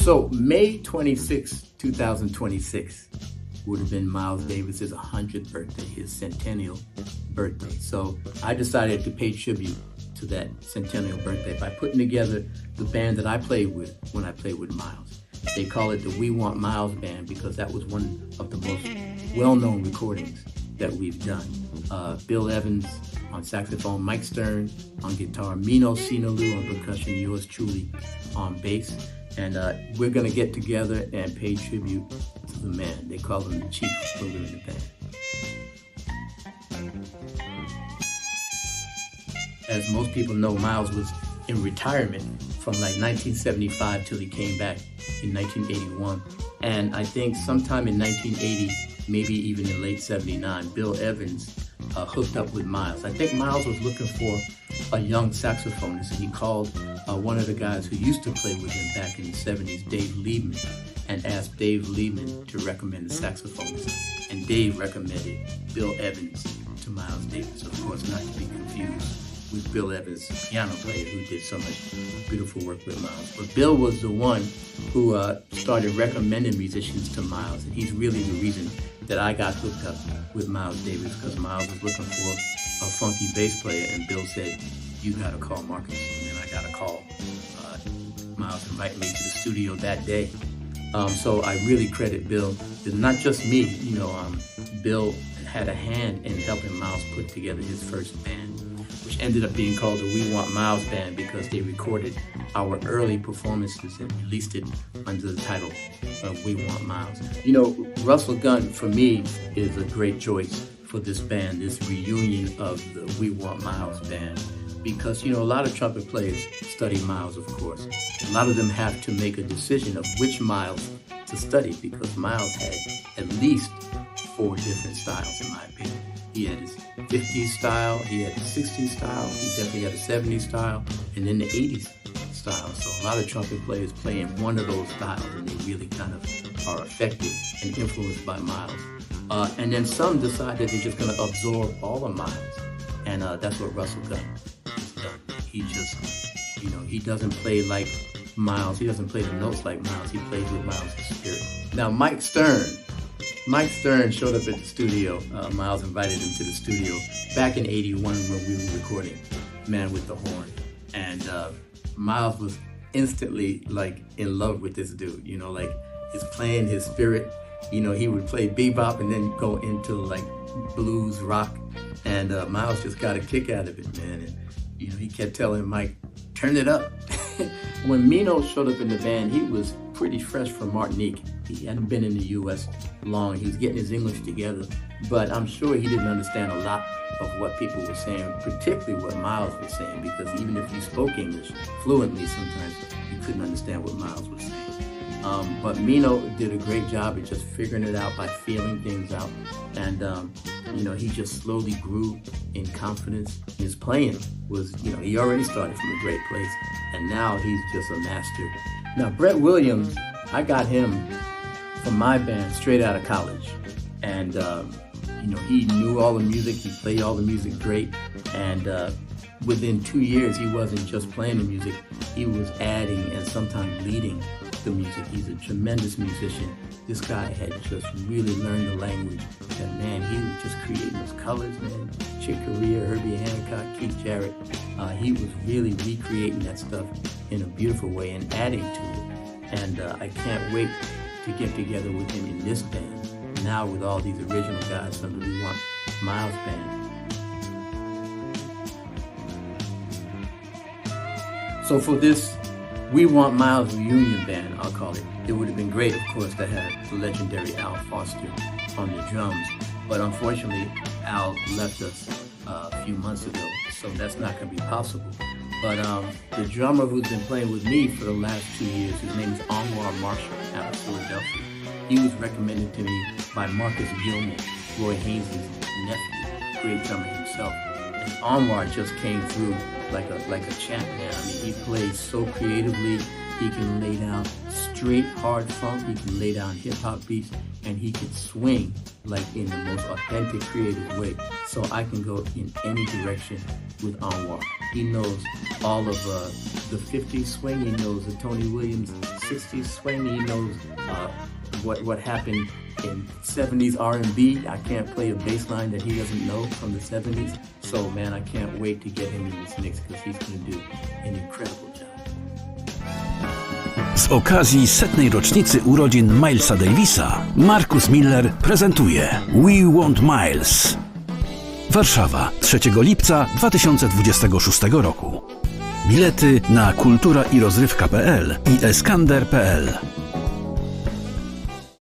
So May 26, 2026 would have been Miles Davis's 100th birthday, his centennial birthday. So I decided to pay tribute to that centennial birthday by putting together the band that I played with when I played with Miles. They call it the We Want Miles Band because that was one of the most well-known recordings that we've done. Bill Evans on saxophone, Mike Stern on guitar, Mino Cinelu on percussion, yours truly on bass. And we're gonna get together and pay tribute to the man. They call him the chief builder in the band. As most people know, Miles was in retirement from like 1975 till he came back in 1981. And I think sometime in 1980, maybe even in late 79, Bill Evans hooked up with Miles. I think Miles was looking for a young saxophonist, and he called one of the guys who used to play with him back in the 70s, Dave Liebman, and asked Dave Liebman to recommend a saxophonist. And Dave recommended Bill Evans to Miles Davis, of course, not to be confused with Bill Evans, the piano player who did so much beautiful work with Miles. But Bill was the one who started recommending musicians to Miles, and he's really the reason that I got hooked up with Miles Davis, because Miles was looking for a funky bass player, and Bill said, you gotta call Marcus. And then I got a call. Miles invited me to the studio that day. So I really credit Bill. It's not just me, Bill had a hand in helping Miles put together his first band, which ended up being called the We Want Miles Band because they recorded our early performances and released it under the title of We Want Miles. Russell Gunn, for me, is a great choice for this band, this reunion of the We Want Miles Band, because, a lot of trumpet players study Miles, of course. A lot of them have to make a decision of which Miles to study, because Miles had at least 4 different styles, in my opinion. He had his 50s style, he had his 60s style, he definitely had a 70s style, and then the 80s style. So a lot of trumpet players play in one of those styles, and they really kind of are affected and influenced by Miles. And then some decide that they're just going to absorb all of Miles, and that's what Russell Gunn has done. He just, he doesn't play like Miles, he doesn't play the notes like Miles, he plays with Miles' spirit. Now Mike Stern showed up at the studio. Miles invited him to the studio back in '81 when we were recording Man with the Horn. And Miles was instantly in love with this dude, his playing, his spirit. He would play bebop and then go into blues, rock. And Miles just got a kick out of it, man. And, he kept telling Mike, turn it up. When Mino showed up in the band, he was pretty fresh from Martinique. He hadn't been in the U.S. long. He was getting his English together, but I'm sure he didn't understand a lot of what people were saying, particularly what Miles was saying, because even if he spoke English fluently, sometimes you couldn't understand what Miles was saying. But Mino did a great job at just figuring it out by feeling things out, and he just slowly grew in confidence. His playing was, he already started from a great place, and now he's just a master. Now, Brett Williams, I got him from my band straight out of college. And, he knew all the music, he played all the music great. And within 2 years, he wasn't just playing the music, he was adding and sometimes leading the music. He's a tremendous musician. This guy had just really learned the language. And man, he was just creating those colors, man. Chick Corea, Herbie Hancock, Keith Jarrett. He was really recreating that stuff in a beautiful way and adding to it. And I can't wait to get together with him in this band, now with all these original guys from the We Want Miles Band. So for this We Want Miles reunion band, I'll call it, it would have been great, of course, to have the legendary Al Foster on the drums. But unfortunately, Al left us a few months ago, so that's not going to be possible. But the drummer who's been playing with me for the last 2 years, his name is Anwar Marshall out of Philadelphia. He was recommended to me by Marcus Gilmore, Roy Haynes' nephew, great drummer himself. And Anwar just came through like a champ, man. I mean, he plays so creatively. He can lay down straight, hard funk. He can lay down hip-hop beats, and he can swing like in the most authentic, creative way. So I can go in any direction with Anwar. He knows all of the 50s swing. He knows the Tony Williams 60s swing. He knows what happened in 70s R&B. I can't play a bass line that he doesn't know from the 70s. So man, I can't wait to get him in this mix because he's going to do an incredible job. Z okazji 100. rocznicy urodzin Milesa Davisa, Marcus Miller prezentuje We Want Miles. Warszawa, 3 lipca 2026 roku. Bilety na kultura i rozrywka.pl i eskander.pl.